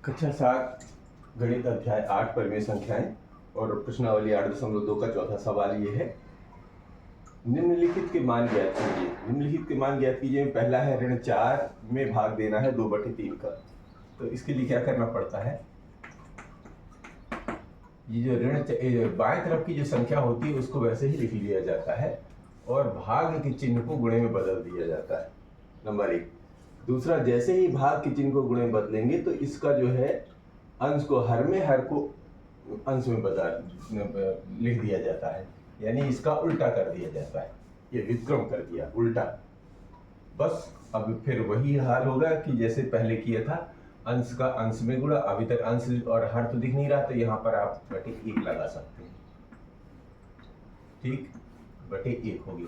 कक्षा 7 गणित अध्याय 8 परिमेय संख्याएं और प्रश्नावली 8.2 का चौथा सवाल ये है, निम्नलिखित के मान ज्ञात कीजिए। निम्नलिखित के मान ज्ञात कीजिए में पहला है ऋण 4 में भाग देना है 2/3 का। तो इसके लिए क्या करना पड़ता है, ये जो ऋण बाएं तरफ की जो संख्या होती है उसको वैसे ही लिख लिया जाता है और भाग के चिन्ह को गुणे में बदल दिया जाता है, नंबर 1। दूसरा, जैसे ही भाग के चिन्ह को गुणे में बदलेंगे तो इसका जो है अंश को हर में, हर को अंश में बदल लिख दिया जाता है, यानी इसका उल्टा कर दिया जाता है। ये विक्रम कर दिया उल्टा। बस अब फिर वही हाल होगा कि जैसे पहले किया था, अंश का अंश में गुणा। अभी तक अंश और हर तो दिख नहीं रहा, तो यहाँ पर आप बटे 1 लगा सकते हैं। ठीक, बटे 1 हो गया।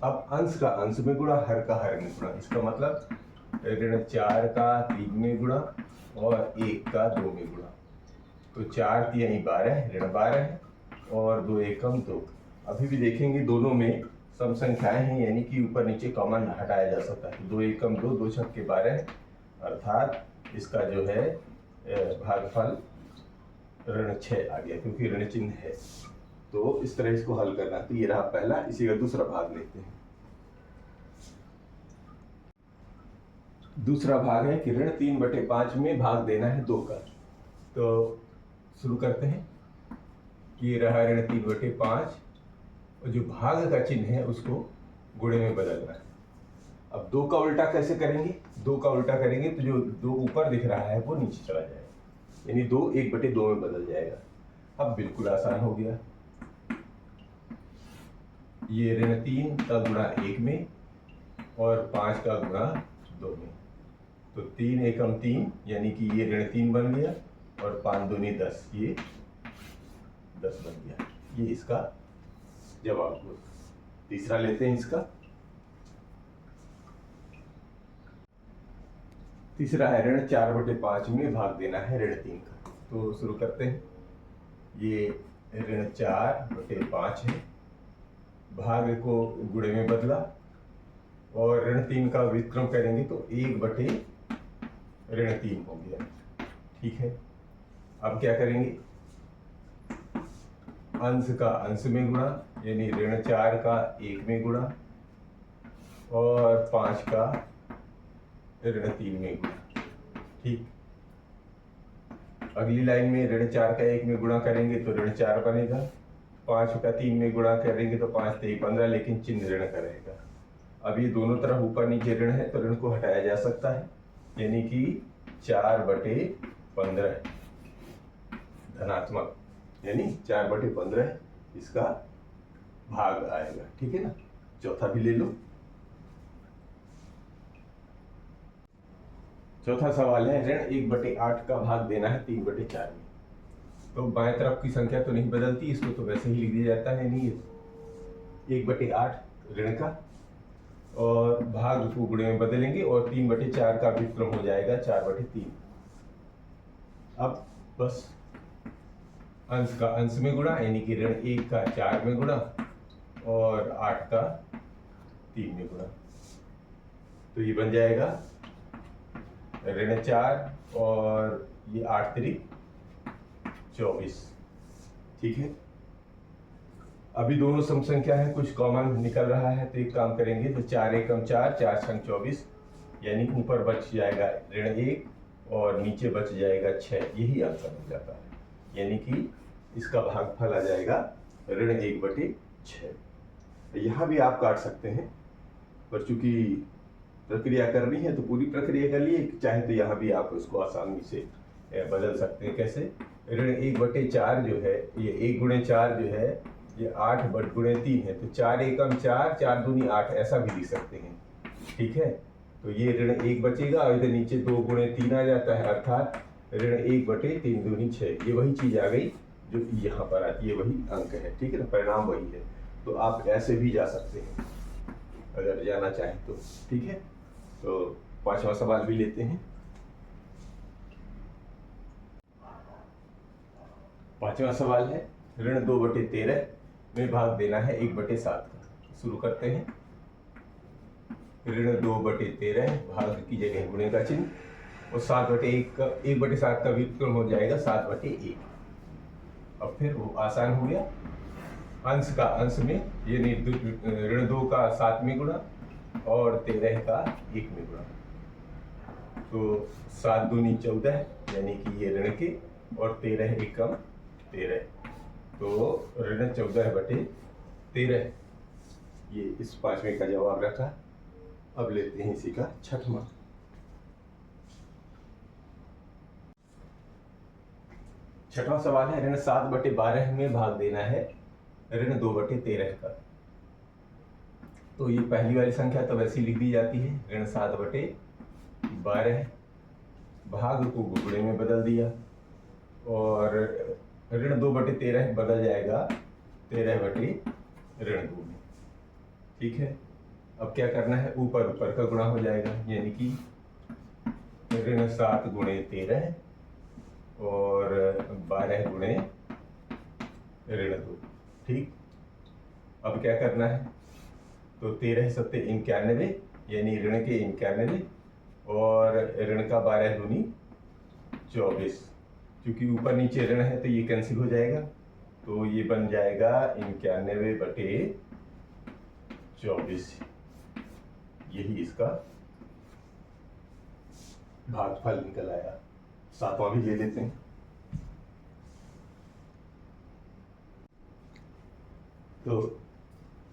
अब अंश का अंश में गुणा, हर का हर में गुणा। इसका मतलब ऋण 4 का 3 में गुणा और 1 का 2 में गुणा। तो 4 3 12, ऋण 12 है और 2 एकम 2। अभी भी देखेंगे दोनों में सम संख्याएं हैं, यानी कि ऊपर नीचे कॉमन हटाया जा सकता है। 2 एकम 2, 2 छक्के 12, अर्थात इसका जो है भागफल ऋण 6 आ गया, क्योंकि ऋण चिन्ह है। तो इस तरह इसको हल करना। तो ये रहा पहला। इसी का दूसरा भाग लेते हैं। दूसरा भाग है कि ऋण 3/5 में भाग देना है 2 का। तो शुरू करते हैं कि रहा ऋण 3/5 और जो भाग का चिन्ह है उसको गुणे में बदलना है। अब 2 का उल्टा कैसे करेंगे? 2 का उल्टा करेंगे तो जो 2 ऊपर दिख रहा है वो नीचे चला जाएगा, यानी 2 1/2 में बदल जाएगा। अब बिल्कुल आसान हो गया। ये ऋण 3 का गुणा 1 में और 5 का गुणा 2 में। तो 3 एकम 3, यानी कि ये ऋण 3 बन गया और 5 दूनी 10, ये 10 बन गया। ये इसका जवाब हुआ। तीसरा लेते हैं इसका। तीसरा है ऋण 4/5 में भाग देना है ऋण 3 का। तो शुरू करते हैं। ये ऋण 4/5 है, भाग को गुणे में बदला और ऋण 3 का विक्रम करेंगे तो 1/3 हो गया। ठीक है, अब क्या करेंगे? अंश का अंश में गुणा, यानी ऋण 4 का 1 में गुणा और 5 का ऋण 3 में गुणा। ठीक, अगली लाइन में ऋण 4 का 1 में गुणा करेंगे तो ऋण 4 बनेगा। 5 का 3 में गुणा करेंगे तो 5 3 15, लेकिन चिन्ह ऋण का रहेगा। अब ये दोनों तरफ ऊपर नीचे ऋण है तो ऋण को हटाया जा सकता है, यानी कि 4/15 धनात्मक, यानी 4/15 इसका भाग आएगा। ठीक है ना। चौथा भी ले लो। चौथा सवाल है ऋण 1/8 का भाग देना है 3/4 में। तो बाएं तरफ की संख्या तो नहीं बदलती, इसको तो वैसे ही लिख दिया जाता है, यानी 1/8 ऋण का और भाग को गुणे में बदलेंगे और 3/4 का विक्रम हो जाएगा 4/3। अब बस अंश का अंश में गुणा, यानी कि ऋण 1 का 4 में गुणा और 8 का 3 में गुणा। तो ये बन जाएगा ऋण 4 और ये 8 3 24। ठीक है, अभी दोनों सम संख्या है, कुछ कॉमन निकल रहा है। तो एक काम करेंगे, तो 4 एकम 4, 4 छंग 24, यानी ऊपर बच जाएगा ऋण 1 और नीचे बच जाएगा 6। यही आंसर हो जाता है, यानी कि इसका भागफल आ जाएगा ऋण 1/6। यहाँ भी आप काट सकते हैं, पर चूंकि प्रक्रिया करनी है तो पूरी प्रक्रिया कर लिए, चाहे तो यहाँ भी आप उसको आसानी से बदल सकते हैं। कैसे? ऋण 1/4 जो है, ये 1 × 4 जो है ये 8/3 है। तो 4 एकम 4, 4 दूनी 8, ऐसा भी लिख सकते हैं। ठीक है, तो ये ऋण 1 बचेगा और इधर नीचे 2 × 3 आ जाता है, अर्थात ऋण 1/3 दूनी 6। ये वही चीज आ गई जो यहाँ पर आती है, वही अंक है। ठीक है ना, परिणाम वही है। तो आप ऐसे भी जा सकते हैं अगर जाना चाहें तो। ठीक है, तो पांचवा सवाल भी लेते हैं। पांचवा सवाल है ऋण 2/13 में भाग देना है 1/7 का। शुरू करते हैं। ऋण 2/13 भाग की जगह गुणे का चिन्ह और 7/1 का 1/7 का व्युत्क्रम हो जाएगा 7/1। अब फिर वो आसान हो गया। अंश का अंश में यानी ऋण 2 का 7 में गुणा और 13 का 1 में गुणा। तो 7 दूनी 14 यानी कि ये ऋण के, और 13 एकम 13, तो ऋण 14/13 ये इस 5वें का जवाब रखा। अब लेते हैं इसी का 6वां। छठवां सवाल है ऋण 7/12 में भाग देना है ऋण 2/13 का। तो ये पहली वाली संख्या तो वैसी लिख दी जाती है, ऋण 7/12, भाग को गुणे में बदल दिया, और ऋण 2/13 बदल जाएगा 13/2 में। ठीक है, अब क्या करना है, ऊपर ऊपर का गुणा हो जाएगा, यानी कि ऋण 7 गुणे 13 और 12 गुणे ऋण 2। ठीक, अब क्या करना है, तो 13 सत्ते 91 यानी ऋण के 91 और ऋण का 12 दूनी 24। क्योंकि ऊपर नीचे ऋण है तो ये कैंसिल हो जाएगा, तो ये बन जाएगा 91/24। यही इसका भागफल निकल आया। 7वां भी ले लेते हैं। तो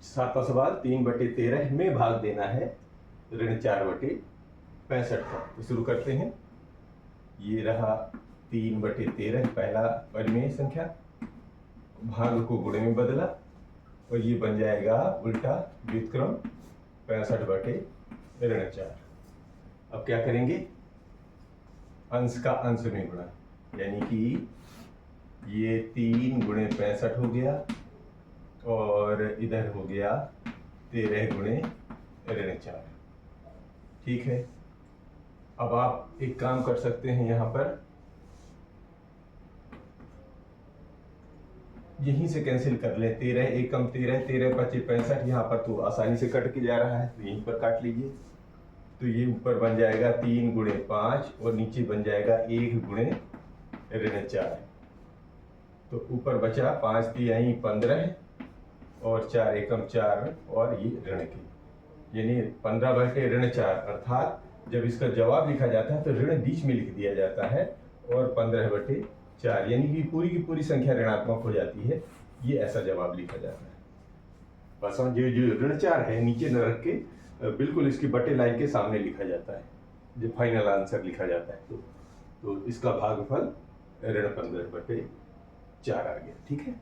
7वां सवाल 3/13 में भाग देना है ऋण 4/65 का। तो शुरू करते हैं। ये रहा 3/13 पहला परिमेय संख्या, भाग को गुणे में बदला और ये बन जाएगा उल्टा व्युत्क्रम 65/4। अब क्या करेंगे, अंश का अंश में गुणा, यानी कि ये 3 गुणे 65 हो गया और इधर हो गया 13 गुणे ऋण 4। ठीक है, अब आप एक काम कर सकते हैं, यहाँ पर यहीं से कैंसिल कर लें। 13 एकम 13, 13 पचे 65, यहाँ पर तो आसानी से कट के जा रहा है, तो यहीं पर काट लीजिए। तो ये ऊपर बन जाएगा 3 गुणे 5 और नीचे बन जाएगा 1 गुणे ऋण 4। तो ऊपर बचा 5 3 15 और 4 एकम 4 और ये ऋण के, यानी 15/4। अर्थात जब इसका जवाब लिखा जाता है तो ऋण बीच में लिख दिया जाता है और 15/4 यानी कि पूरी की पूरी संख्या ऋणात्मक हो जाती है। ये ऐसा जवाब लिखा जाता है। बस जो ऋण 4 है नीचे न रख के बिल्कुल इसकी बटे लाइन के सामने लिखा जाता है, जो फाइनल आंसर लिखा जाता है। तो इसका भागफल ऋण 15/4 आ गया। ठीक है।